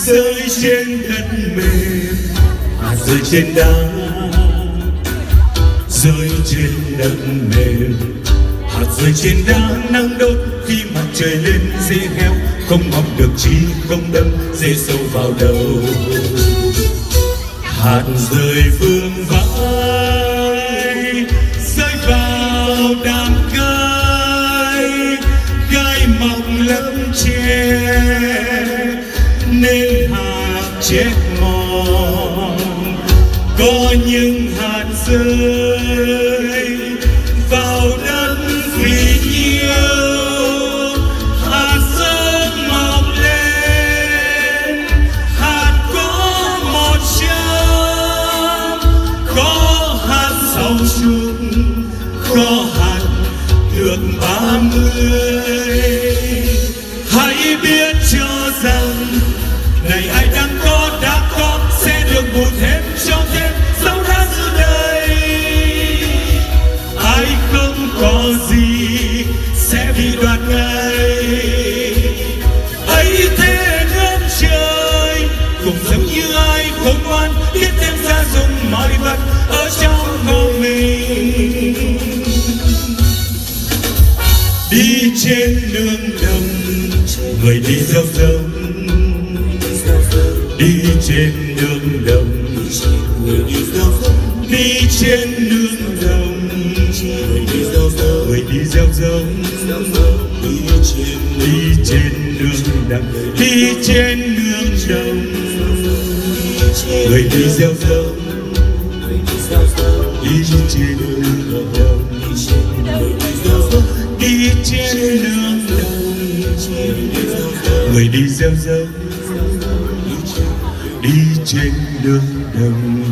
rơi trên đất mềm, hạt rơi trên đá, rơi trên đất mềm, hạt rơi trên đá. Nắng đốt khi mặt trời lên, dễ héo không mọc được chi, không đâm dễ sâu vào đầu. Hạt rơi vương vãi, rơi vào đám gai, gai mọc lấp tre nên hạt chết mòn. Có những hạt rơi vào đất vì nhiều, hạt sớm mọc lên, hạt có 100, có hạt 60, có hạt được 30. Hãy biết cho rằng này ai đang có đã có sẽ được bù thêm cho thêm dẫu đã giữa đời. Ai không có gì sẽ bị đoạt ngay. Ấy thế nên trời cũng giống như ai khôn ngoan biết thêm gia dụng mọi vật ở trong lòng mình. Đi trên đường đồng người đi gieo giống, đi trên đường đồng người đi gieo giống, đi trên đường đồng người đi gieo giống, đi trên đường đồng, đi trên đường đồng người đi gieo giống, đi trên đường đồng, đi trên đường đồng người đi gieo giống, đi trên đường đồng.